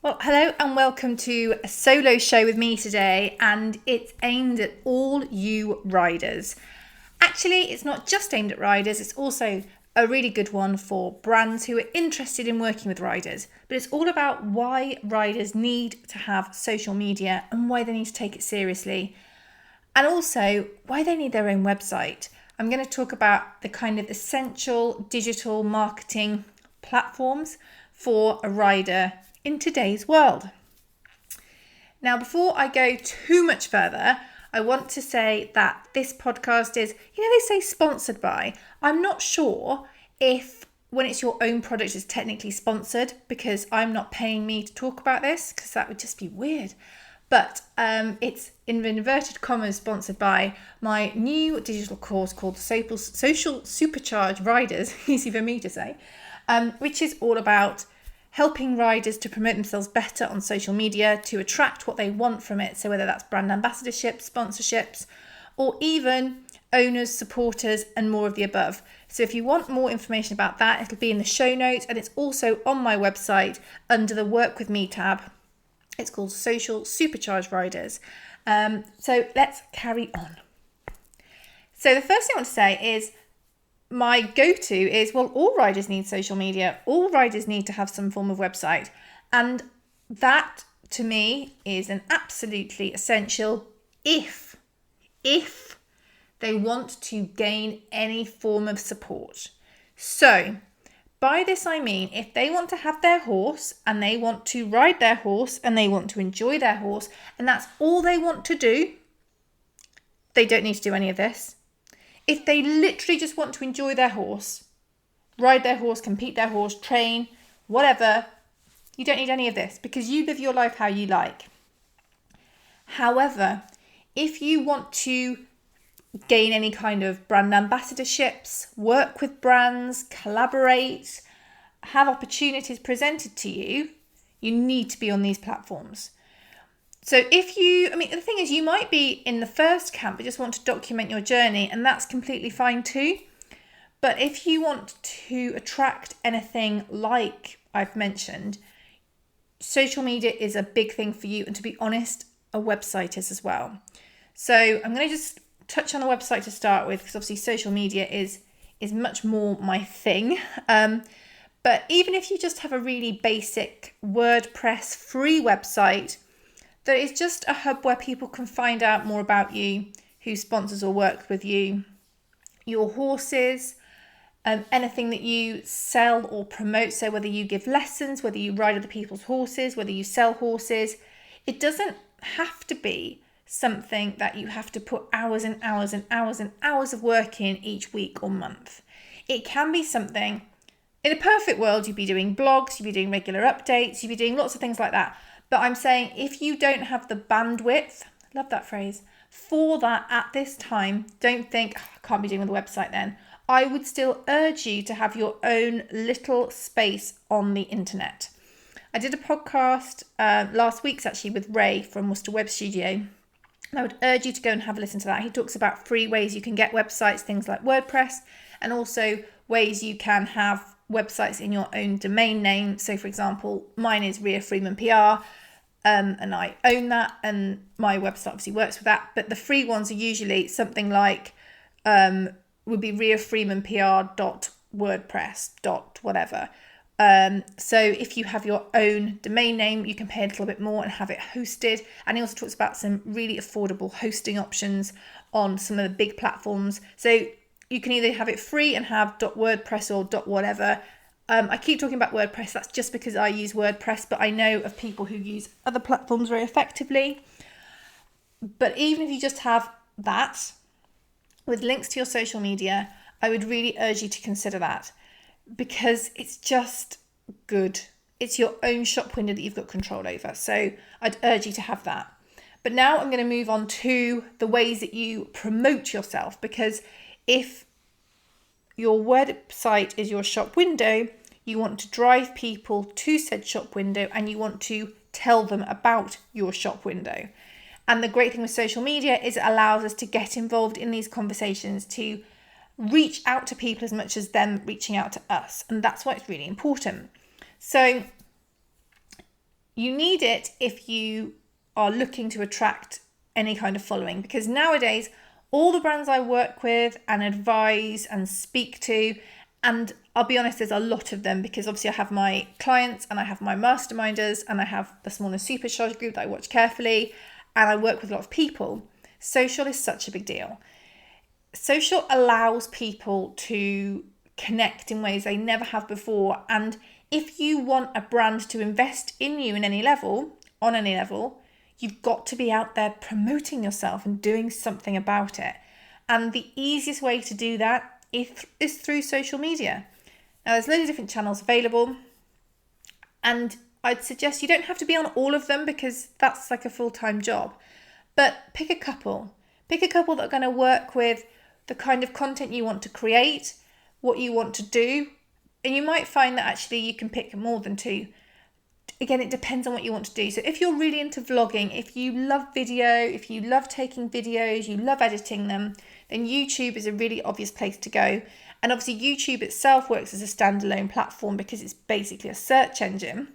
Well, hello and welcome to a solo show with me today, and it's aimed at all you riders. Actually, it's not just aimed at riders, it's also a really good one for brands who are interested in working with riders. But it's all about why riders need to have social media and why they need to take it seriously, and also why they need their own website. I'm going to talk about the kind of essential digital marketing platforms for a rider in today's world. Now, before I go too much further, I want to say that this podcast is, they say sponsored by. I'm not sure if when it's your own product it's technically sponsored, because I'm not paying me to talk about this, because that would just be weird. But it's in inverted commas sponsored by my new digital course called Social Supercharged Riders, easy for me to say, which is all about helping riders to promote themselves better on social media, to attract what they want from it. So whether that's brand ambassadorships, sponsorships, or even owners, supporters, and more of the above. So if you want more information about that, it'll be in the show notes, and it's also on my website under the Work With Me tab. It's called Social Supercharged Riders. So let's carry on. So the first thing I want to say is, my go-to is, well, all riders need social media. All riders need to have some form of website. And that, to me, is an absolutely essential if they want to gain any form of support. So by this I mean, if they want to have their horse and they want to ride their horse and they want to enjoy their horse and that's all they want to do, they don't need to do any of this. If they literally just want to enjoy their horse, ride their horse, compete their horse, train, whatever, you don't need any of this because you live your life how you like. However, if you want to gain any kind of brand ambassadorships, work with brands, collaborate, have opportunities presented to you, you need to be on these platforms. So the thing is, you might be in the first camp but just want to document your journey, and that's completely fine too. But if you want to attract anything like I've mentioned, social media is a big thing for you, and to be honest, a website is as well. So I'm going to just touch on the website to start with, because obviously social media is much more my thing. But even if you just have a really basic WordPress free website, there is just a hub where people can find out more about you, who sponsors or works with you, your horses, anything that you sell or promote. So whether you give lessons, whether you ride other people's horses, whether you sell horses, it doesn't have to be something that you have to put hours and hours and hours and hours of work in each week or month. It can be something, in a perfect world, you'd be doing blogs, you'd be doing regular updates, you'd be doing lots of things like that. But I'm saying, if you don't have the bandwidth, love that phrase, for that at this time, don't think, I can't be doing with the website then. I would still urge you to have your own little space on the internet. I did a podcast last week actually with Rhea from Worcester Web Studio. And I would urge you to go and have a listen to that. He talks about free ways you can get websites, things like WordPress, and also ways you can have websites in your own domain name. So for example, mine is Rhea Freeman PR. And I own that, and my website obviously works with that. But the free ones are usually something like would be rheafreemanpr.wordpress.whatever. So if you have your own domain name, you can pay a little bit more and have it hosted. And he also talks about some really affordable hosting options on some of the big platforms. So you can either have it free and have .wordpress or .whatever. I keep talking about WordPress, that's just because I use WordPress, but I know of people who use other platforms very effectively. But even if you just have that with links to your social media, I would really urge you to consider that, because it's just good. It's your own shop window that you've got control over. So I'd urge you to have that. But now I'm going to move on to the ways that you promote yourself, because if your website is your shop window, you want to drive people to said shop window and you want to tell them about your shop window. And the great thing with social media is it allows us to get involved in these conversations, to reach out to people as much as them reaching out to us. And that's why it's really important. So You need it if you are looking to attract any kind of following, because nowadays all the brands I work with and advise and speak to, and I'll be honest, there's a lot of them, because obviously I have my clients and I have my masterminders and I have the smaller supercharge group that I watch carefully, and I work with a lot of people. Social is such a big deal. Social allows people to connect in ways they never have before, and if you want a brand to invest in you in any level, on any level, you've got to be out there promoting yourself and doing something about it. And the easiest way to do that is through social media. Now, there's loads of different channels available, and I'd suggest you don't have to be on all of them, because that's like a full-time job. But pick a couple. Pick a couple that are going to work with the kind of content you want to create, what you want to do. And you might find that actually you can pick more than two. Again, it depends on what you want to do. So if you're really into vlogging, if you love video, if you love taking videos, you love editing them, then YouTube is a really obvious place to go. And obviously YouTube itself works as a standalone platform because it's basically a search engine.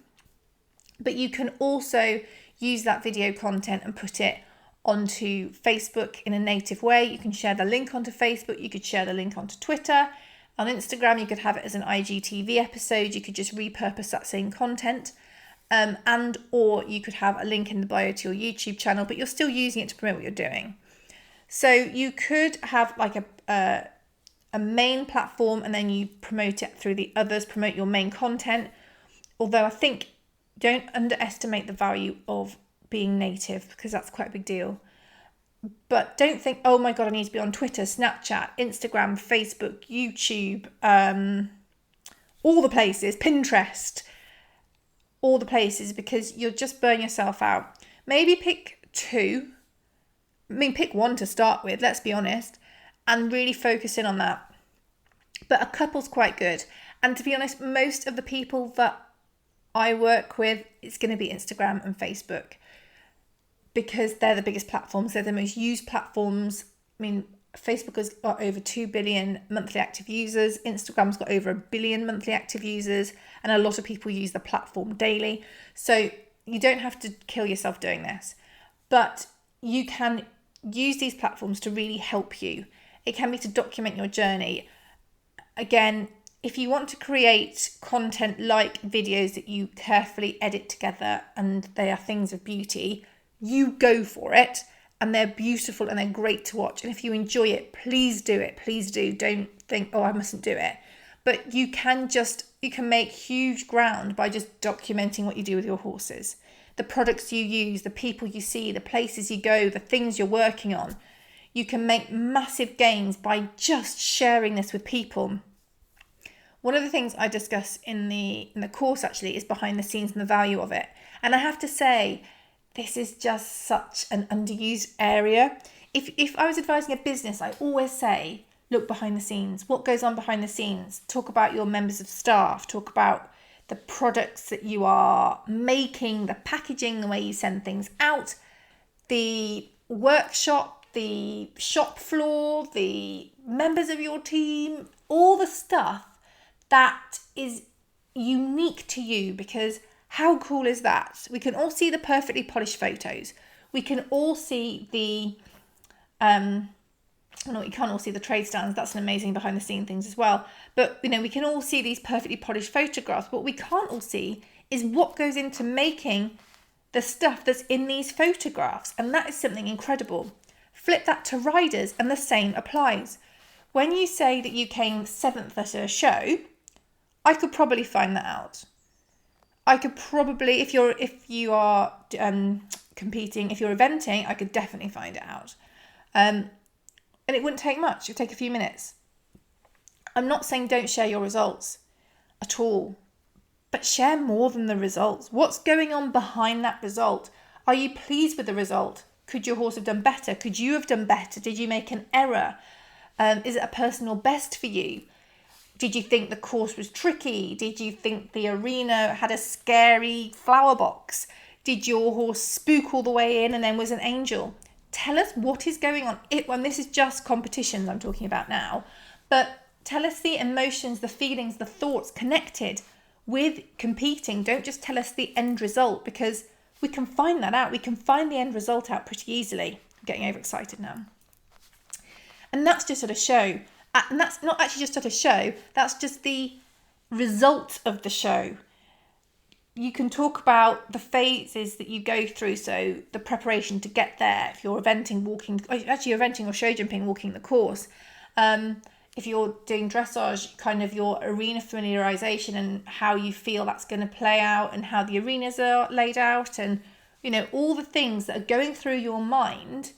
But you can also use that video content and put it onto Facebook in a native way. You can share the link onto Facebook. You could share the link onto Twitter. On Instagram, you could have it as an IGTV episode. You could just repurpose that same content. Or you could have a link in the bio to your YouTube channel, but you're still using it to promote what you're doing. So you could have like a main platform, and then you promote it through the others, promote your main content. Although I think don't underestimate the value of being native, because that's quite a big deal. But don't think, oh my God, I need to be on Twitter, Snapchat, Instagram, Facebook, YouTube, all the places, Pinterest, all the places, because you'll just burn yourself out. Maybe pick two. Pick one to start with, let's be honest, and really focus in on that. But a couple's quite good. And to be honest, most of the people that I work with, it's going to be Instagram and Facebook, because they're the biggest platforms. They're the most used platforms. Facebook has got over 2 billion monthly active users. Instagram's got over 1 billion monthly active users. And a lot of people use the platform daily. So you don't have to kill yourself doing this. But you can use these platforms to really help you. It can be to document your journey. Again, if you want to create content like videos that you carefully edit together and they are things of beauty, you go for it, and they're beautiful and they're great to watch. And if you enjoy it, please do it. Please do. Don't think, oh, I mustn't do it. But you can make huge ground by just documenting what you do with your horses, the products you use, the people you see, the places you go, the things you're working on. You can make massive gains by just sharing this with people. One of the things I discuss in the course actually is behind the scenes and the value of it. And I have to say, this is just such an underused area. If I was advising a business, I always say, look behind the scenes. What goes on behind the scenes? Talk about your members of staff. Talk about the products that you are making, the packaging, the way you send things out, the workshop, the shop floor, the members of your team, all the stuff that is unique to you, because how cool is that? We can all see the perfectly polished photos. We can all see the, we can't all see the trade stands. That's an amazing behind the scene things as well. But, we can all see these perfectly polished photographs. What we can't all see is what goes into making the stuff that's in these photographs. And that is something incredible. Flip that to riders and the same applies. When you say that you came 7th at a show, I could probably find that out. I could probably, if you are competing, if you're eventing, I could definitely find it out. And it wouldn't take much. It would take a few minutes. I'm not saying don't share your results at all, but share more than the results. What's going on behind that result? Are you pleased with the result? Could your horse have done better? Could you have done better? Did you make an error? Is it a personal best for you? Did you think the course was tricky? Did you think the arena had a scary flower box? Did your horse spook all the way in and then was an angel? Tell us what is going on. This is just competitions I'm talking about now. But tell us the emotions, the feelings, the thoughts connected with competing, don't just tell us the end result, because we can find that out. We can find the end result out pretty easily. I'm getting overexcited now. And that's just at a show. And that's not actually just at a show, that's just the result of the show. You can talk about the phases that you go through, so the preparation to get there. If you're eventing, or show jumping, walking the course. If you're doing dressage, kind of your arena familiarization and how you feel that's going to play out and how the arenas are laid out and, all the things that are going through your mind.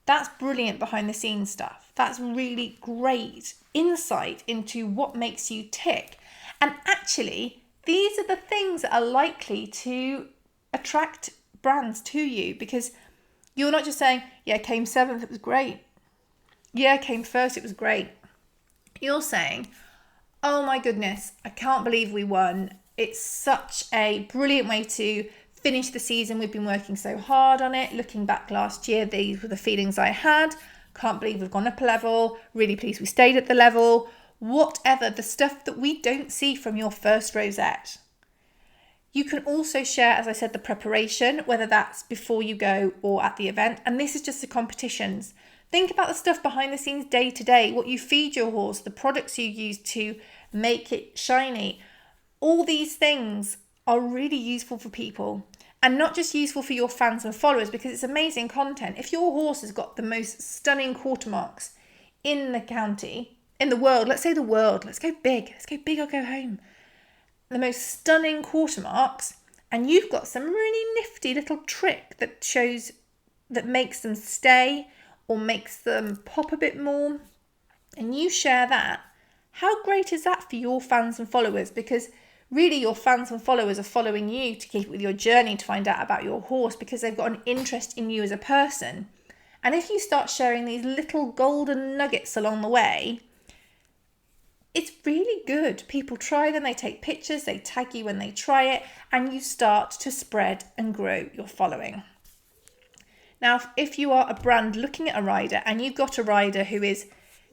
That's brilliant behind the scenes stuff. That's really great insight into what makes you tick. And actually, these are the things that are likely to attract brands to you, because you're not just saying, yeah, came 7th, it was great. Yeah, came 1st, it was great. You're saying, oh my goodness, I can't believe we won. It's such a brilliant way to finish the season. We've been working so hard on it. Looking back last year, these were the feelings I had. Can't believe we've gone up a level. Really pleased we stayed at the level. Whatever, the stuff that we don't see from your first rosette. You can also share, as I said, the preparation, whether that's before you go or at the event. And this is just the competitions. Think about the stuff behind the scenes day to day, what you feed your horse, the products you use to make it shiny. All these things are really useful for people, and not just useful for your fans and followers, because it's amazing content. If your horse has got the most stunning quarter marks in the county, in the world, let's say the world, let's go big or go home. The most stunning quarter marks, and you've got some really nifty little trick that makes them stay or makes them pop a bit more, and you share that, how great is that for your fans and followers? Because really your fans and followers are following you to keep with your journey, to find out about your horse, because they've got an interest in you as a person. And if you start sharing these little golden nuggets along the way, it's really good. People try them, they take pictures, they tag you when they try it, and you start to spread and grow your following. Now, if you are a brand looking at a rider and you've got a rider who is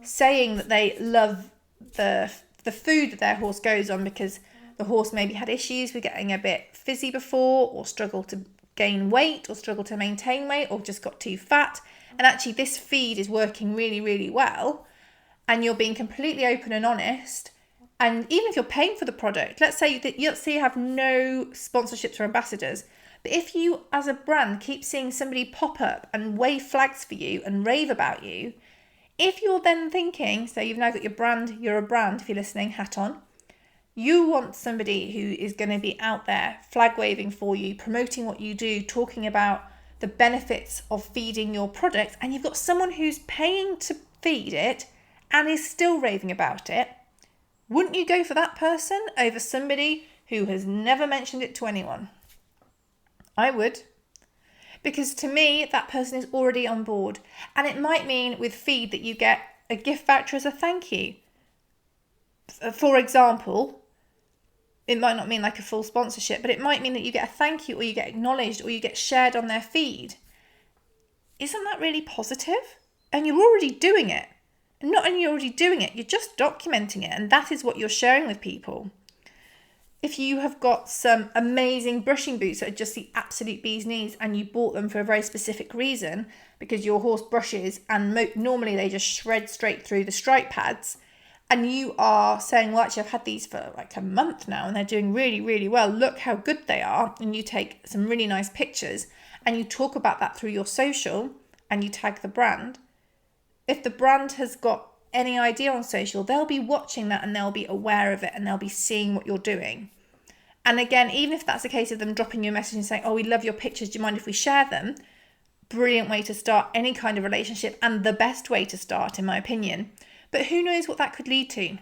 saying that they love the food that their horse goes on, because the horse maybe had issues with getting a bit fizzy before, or struggled to gain weight, or struggled to maintain weight, or just got too fat, and actually this feed is working really, really well, and you're being completely open and honest, and even if you're paying for the product, let's say you have no sponsorships or ambassadors, but if you as a brand keep seeing somebody pop up and wave flags for you and rave about you, if you're then thinking, so you've now got your brand, you're a brand, if you're listening, hat on, you want somebody who is going to be out there flag waving for you, promoting what you do, talking about the benefits of feeding your product, and you've got someone who's paying to feed it and is still raving about it, wouldn't you go for that person over somebody who has never mentioned it to anyone? I would. Because to me, that person is already on board. And it might mean with feed that you get a gift voucher as a thank you. For example, it might not mean like a full sponsorship, but it might mean that you get a thank you, or you get acknowledged, or you get shared on their feed. Isn't that really positive? And you're already doing it. And not only are you already doing it, you're just documenting it. And that is what you're sharing with people. If you have got some amazing brushing boots that are just the absolute bee's knees, and you bought them for a very specific reason, because your horse brushes and normally they just shred straight through the stripe pads, and you are saying, well, actually I've had these for like a month now and they're doing really, really well, look how good they are, and you take some really nice pictures and you talk about that through your social and you tag the brand. If the brand has got any idea on social, they'll be watching that and they'll be aware of it and they'll be seeing what you're doing. And again, even if that's a case of them dropping you a message and saying, oh, we love your pictures, do you mind if we share them? Brilliant way to start any kind of relationship, and the best way to start, in my opinion. But who knows what that could lead to?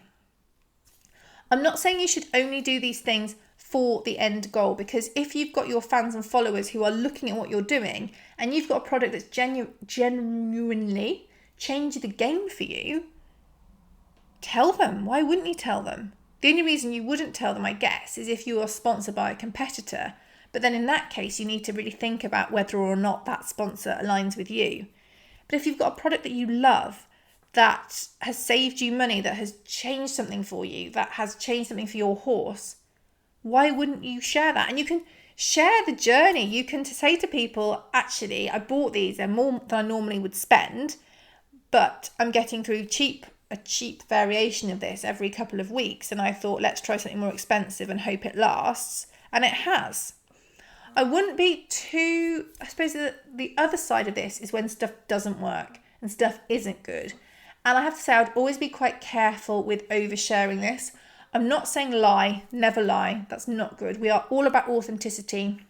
I'm not saying you should only do these things for the end goal, because if you've got your fans and followers who are looking at what you're doing and you've got a product that's genuinely changing the game for you, tell them. Why wouldn't you tell them? The only reason you wouldn't tell them, I guess, is if you are sponsored by a competitor. But then in that case, you need to really think about whether or not that sponsor aligns with you. But if you've got a product that you love, that has saved you money, that has changed something for you, that has changed something for your horse, why wouldn't you share that? And you can share the journey. You can say to people, actually, I bought these, they're more than I normally would spend, but I'm getting through a cheap variation of this every couple of weeks. And I thought, let's try something more expensive and hope it lasts. And it has. I wouldn't be too, I suppose the other side of this is when stuff doesn't work and stuff isn't good. And I have to say, I'd always be quite careful with oversharing this. I'm not saying lie, never lie. That's not good. We are all about authenticity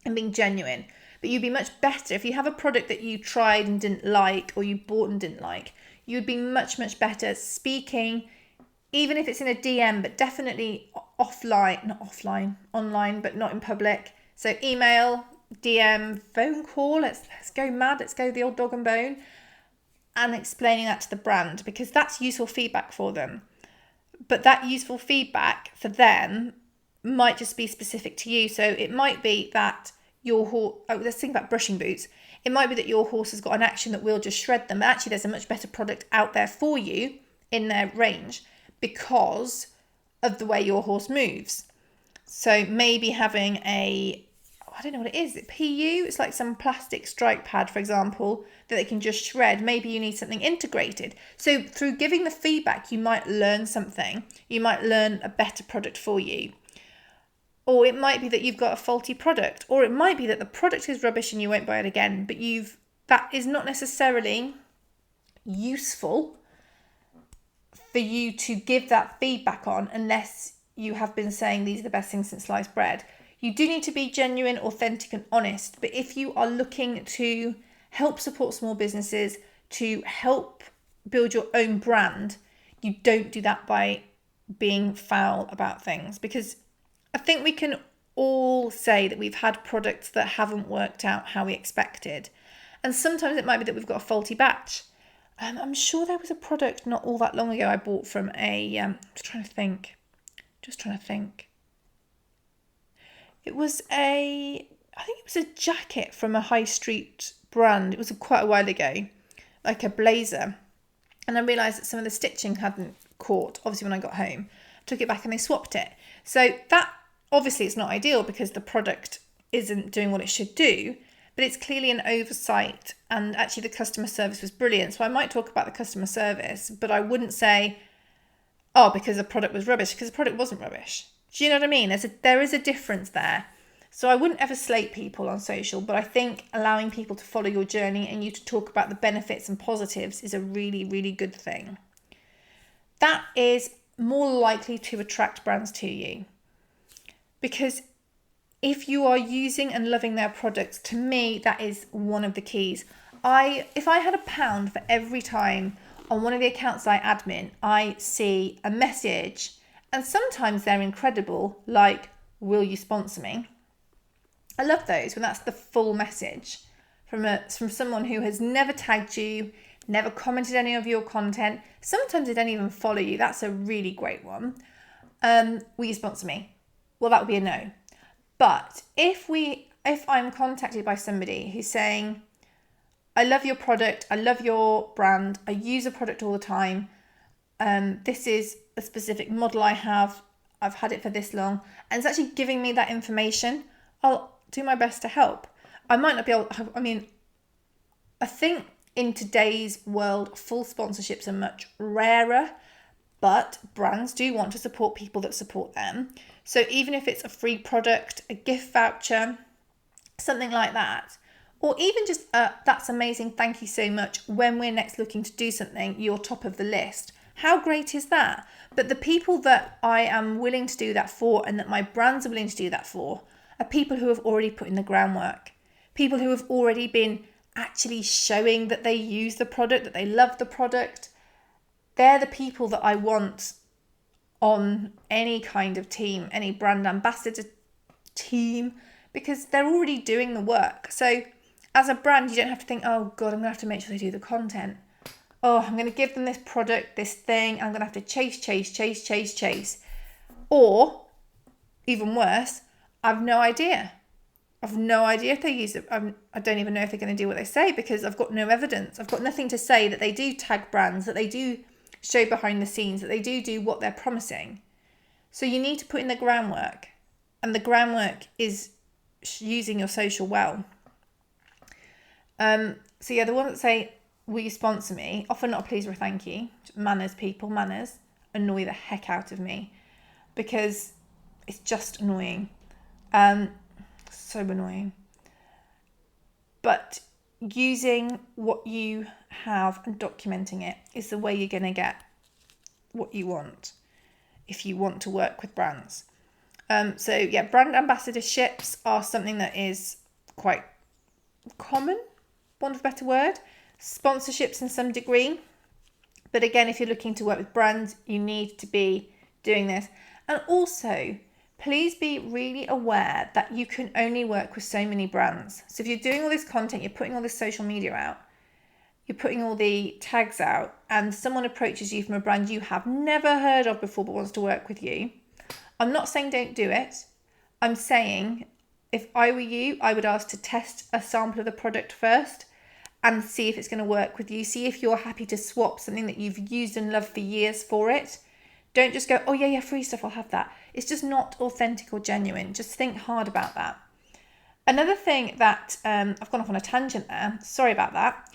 and being genuine. But you'd be much better if you have a product that you tried and didn't like, or you bought and didn't like. You'd be much, much better speaking, even if it's in a DM, but definitely online, but not in public. So email, DM, phone call, let's go mad, let's go the old dog and bone, and explaining that to the brand, because that's useful feedback for them. But that useful feedback for them might just be specific to you. So it might be that your horse, let's think about brushing boots. It might be that your horse has got an action that will just shred them. But actually, there's a much better product out there for you in their range because of the way your horse moves. So maybe having I don't know what it is PU? It's like some plastic strike pad, for example, that they can just shred. Maybe you need something integrated. So through giving the feedback, you might learn something. You might learn a better product for you. Or it might be that you've got a faulty product. Or it might be that the product is rubbish and you won't buy it again. But that is not necessarily useful for you to give that feedback on unless you have been saying these are the best things since sliced bread. You do need to be genuine, authentic and honest. But if you are looking to help support small businesses, to help build your own brand, you don't do that by being foul about things. Because I think we can all say that we've had products that haven't worked out how we expected. And sometimes it might be that we've got a faulty batch. I'm sure there was a product not all that long ago I bought from just trying to think. It was I think it was a jacket from a high street brand. It was quite a while ago, like a blazer. And I realised that some of the stitching hadn't caught, obviously, when I got home. I took it back and they swapped it. So that, obviously, it's not ideal because the product isn't doing what it should do, but it's clearly an oversight. And actually, the customer service was brilliant. So I might talk about the customer service, but I wouldn't say, oh, because the product was rubbish, because the product wasn't rubbish. Do you know what I mean? There is a difference there. So I wouldn't ever slate people on social, but I think allowing people to follow your journey and you to talk about the benefits and positives is a really, really good thing. That is more likely to attract brands to you. Because if you are using and loving their products, to me, that is one of the keys. If I had £1 for every time on one of the accounts I admin, I see a message, and sometimes they're incredible, like, will you sponsor me? I love those when that's the full message from someone who has never tagged you, never commented any of your content. Sometimes they don't even follow you. That's a really great one. Will you sponsor me? Well, that would be a no. But if I'm contacted by somebody who's saying, I love your product, I love your brand, I use a product all the time, this is a specific model I have, I've had it for this long, and it's actually giving me that information, I'll do my best to help. I might not be able, I think in today's world, full sponsorships are much rarer, but brands do want to support people that support them. So even if it's a free product, a gift voucher, something like that, or even just that's amazing, thank you so much, when we're next looking to do something, you're top of the list. How great is that? But the people that I am willing to do that for and that my brands are willing to do that for are people who have already put in the groundwork. People who have already been actually showing that they use the product, that they love the product. They're the people that I want on any kind of team, any brand ambassador team, because they're already doing the work. So as a brand, you don't have to think, oh God, I'm going to have to make sure they do the content. Oh, I'm going to give them this product, this thing, and I'm going to have to chase. Or, even worse, I've no idea. I've no idea if they use it. I don't even know if they're going to do what they say because I've got no evidence. I've got nothing to say that they do tag brands, that they do show behind the scenes, that they do what they're promising. So you need to put in the groundwork. And the groundwork is using your social well. So yeah, the ones that say, will you sponsor me? Often not a please or a thank you. Manners, people, manners annoy the heck out of me because it's just annoying. So annoying. But using what you have and documenting it is the way you're going to get what you want if you want to work with brands. So yeah, brand ambassadorships are something that is quite common, want of a better word. Sponsorships in some degree. But again, if you're looking to work with brands, you need to be doing this. And also, please be really aware that you can only work with so many brands. So if you're doing all this content, you're putting all this social media out, you're putting all the tags out, and someone approaches you from a brand you have never heard of before but wants to work with you, I'm not saying don't do it. I'm saying if I were you, I would ask to test a sample of the product first and see if it's going to work with you. See if you're happy to swap something that you've used and loved for years for it. Don't just go, oh yeah, free stuff, I'll have that. It's just not authentic or genuine. Just think hard about that. Another thing that, I've gone off on a tangent there, sorry about that.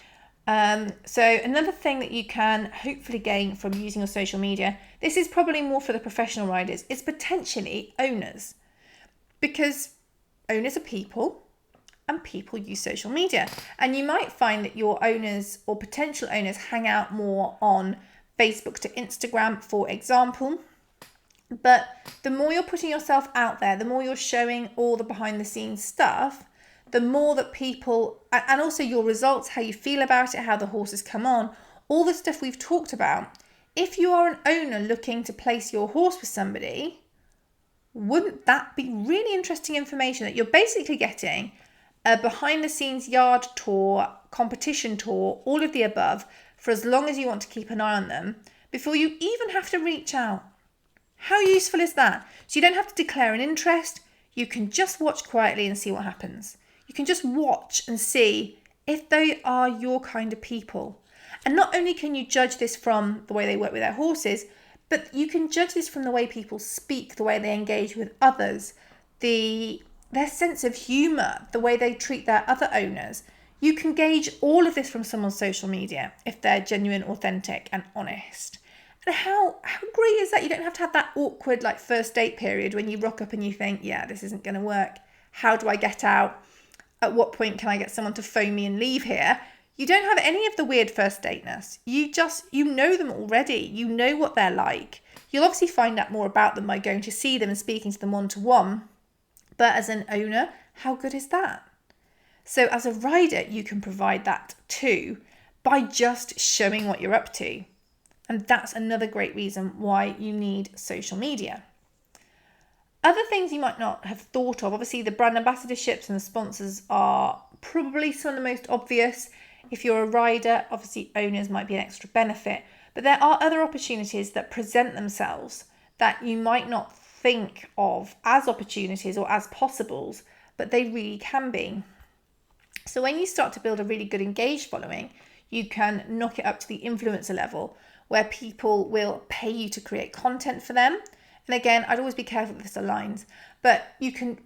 So another thing that you can hopefully gain from using your social media, this is probably more for the professional riders, is potentially owners. Because owners are people and people use social media. And you might find that your owners or potential owners hang out more on Facebook to Instagram, for example. But the more you're putting yourself out there, the more you're showing all the behind the scenes stuff, the more that people, and also your results, how you feel about it, how the horses come on, all the stuff we've talked about. If you are an owner looking to place your horse with somebody, wouldn't that be really interesting information that you're basically getting a behind the scenes yard tour, competition tour, all of the above, for as long as you want to keep an eye on them, before you even have to reach out? How useful is that? So you don't have to declare an interest. You can just watch quietly and see what happens. You can just watch and see if they are your kind of people. And not only can you judge this from the way they work with their horses, but you can judge this from the way people speak, the way they engage with others, their sense of humour, the way they treat their other owners. You can gauge all of this from someone's social media if they're genuine, authentic and honest. And how great is that? You don't have to have that awkward first date period when you rock up and you think, yeah, this isn't going to work. How do I get out? At what point can I get someone to phone me and leave here? You don't have any of the weird first dateness. You know them already. You know what they're like. You'll obviously find out more about them by going to see them and speaking to them one-to-one. But as an owner, how good is that? So as a rider, you can provide that too by just showing what you're up to. And that's another great reason why you need social media. Other things you might not have thought of, obviously the brand ambassadorships and the sponsors are probably some of the most obvious. If you're a rider, obviously owners might be an extra benefit. But there are other opportunities that present themselves that you might not think of as opportunities or as possibles, but they really can be. So when you start to build a really good engaged following, you can knock it up to the influencer level where people will pay you to create content for them. And again, I'd always be careful that this aligns, but you can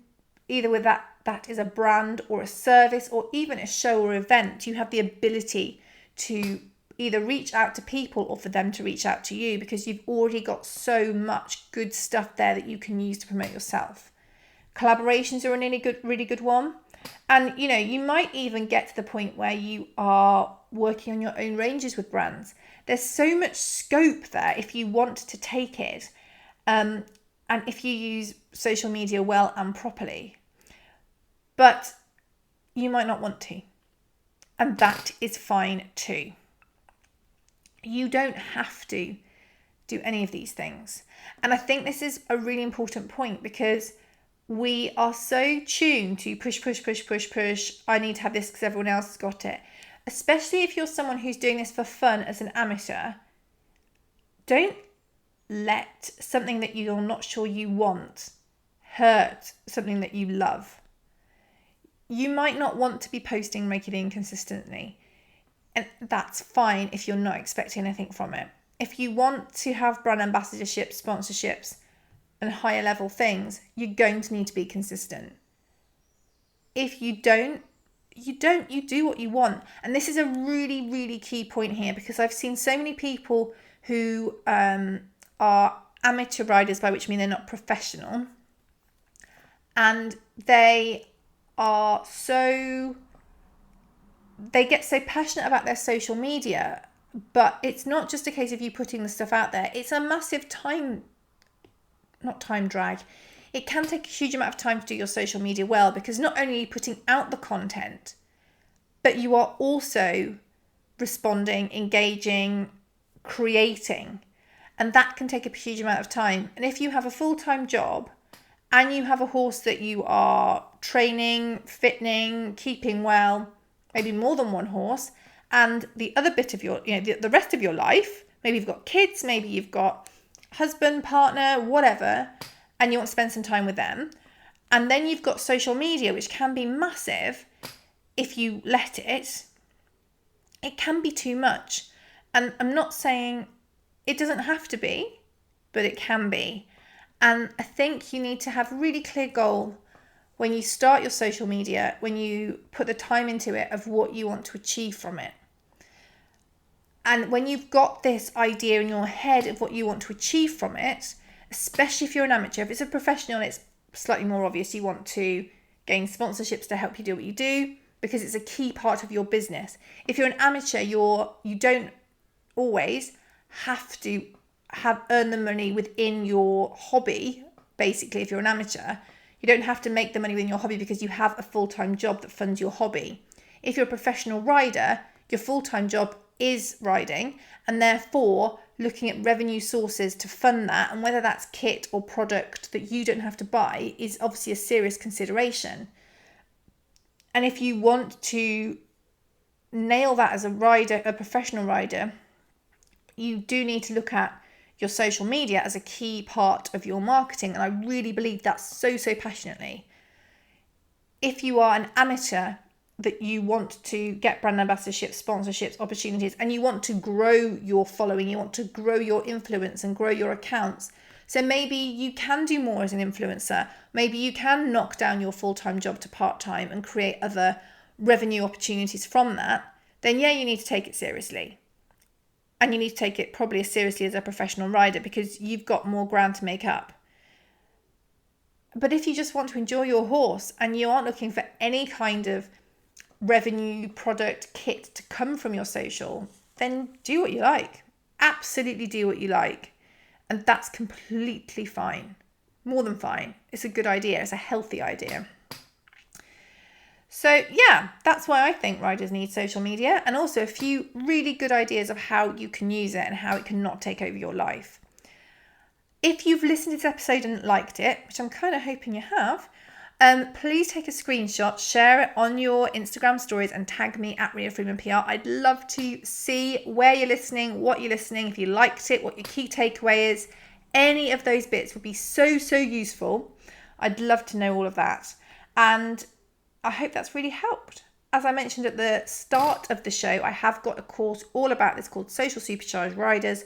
either with that is a brand or a service or even a show or event, you have the ability to either reach out to people or for them to reach out to you because you've already got so much good stuff there that you can use to promote yourself. Collaborations are a really good one. And, you might even get to the point where you are working on your own ranges with brands. There's so much scope there if you want to take it. And if you use social media well and properly. But you might not want to. And that is fine too. You don't have to do any of these things. And I think this is a really important point because we are so tuned to push. I need to have this because everyone else has got it. Especially if you're someone who's doing this for fun as an amateur. Don't let something that you're not sure you want hurt something that you love. You might not want to be posting regularly and consistently. And that's fine if you're not expecting anything from it. If you want to have brand ambassadorships, sponsorships, and higher level things, you're going to need to be consistent. If you don't, you do what you want. And this is a really, really key point here, because I've seen so many people who are amateur riders, by which I mean they're not professional, and they get so passionate about their social media, but it's not just a case of you putting the stuff out there. It's a massive not time drag. It can take a huge amount of time to do your social media well, because not only are you putting out the content, but you are also responding, engaging, creating. And that can take a huge amount of time. And if you have a full-time job and you have a horse that you are training, fitting, keeping well, maybe more than one horse, and the other bit of your, the rest of your life, maybe you've got kids, maybe you've got husband, partner, whatever, and you want to spend some time with them. And then you've got social media, which can be massive if you let it. It can be too much. And I'm not saying it doesn't have to be, but it can be. And I think you need to have a really clear goal when you start your social media, when you put the time into it, of what you want to achieve from it. And when you've got this idea in your head of what you want to achieve from it, especially if you're an amateur, if it's a professional, it's slightly more obvious. You want to gain sponsorships to help you do what you do, because it's a key part of your business. If you're an amateur, you don't always have to earn the money within your hobby. Basically, if you're an amateur, you don't have to make the money within your hobby because you have a full-time job that funds your hobby. If you're a professional rider, your full-time job is riding, and therefore looking at revenue sources to fund that, and whether that's kit or product that you don't have to buy, is obviously a serious consideration. And if you want to nail that as a rider, a professional rider, you do need to look at your social media as a key part of your marketing. And I really believe that so passionately. If you are an amateur, that you want to get brand ambassadorships, sponsorships, opportunities, and you want to grow your following, you want to grow your influence and grow your accounts. So maybe you can do more as an influencer. Maybe you can knock down your full-time job to part-time and create other revenue opportunities from that. Then yeah, you need to take it seriously. And you need to take it probably as seriously as a professional rider, because you've got more ground to make up. But if you just want to enjoy your horse and you aren't looking for any kind of revenue, product, kit to come from your social, then do what you like. Absolutely do what you like. And that's completely fine. More than fine. It's a good idea. It's a healthy idea. So yeah, that's why I think riders need social media, and also a few really good ideas of how you can use it and how it can not take over your life. If you've listened to this episode and liked it, which I'm kind of hoping you have, please take a screenshot, share it on your Instagram stories, and tag me at Rhea Freeman PR. I'd love to see where you're listening, what you're listening, if you liked it, what your key takeaway is. Any of those bits would be so useful. I'd love to know all of that. And I hope that's really helped. As I mentioned at the start of the show, I have got a course all about this called Social Supercharged Riders,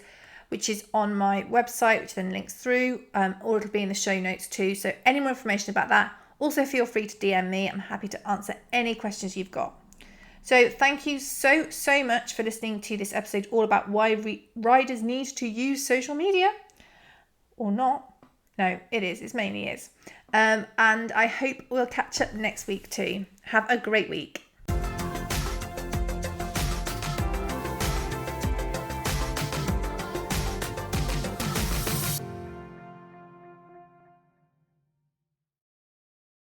which is on my website, which then links through, or it'll be in the show notes too. So any more information about that, also feel free to DM me. I'm happy to answer any questions you've got. So thank you so much for listening to this episode all about why riders need to use social media. Or not. No, it is. It mainly is. And I hope we'll catch up next week too. Have a great week.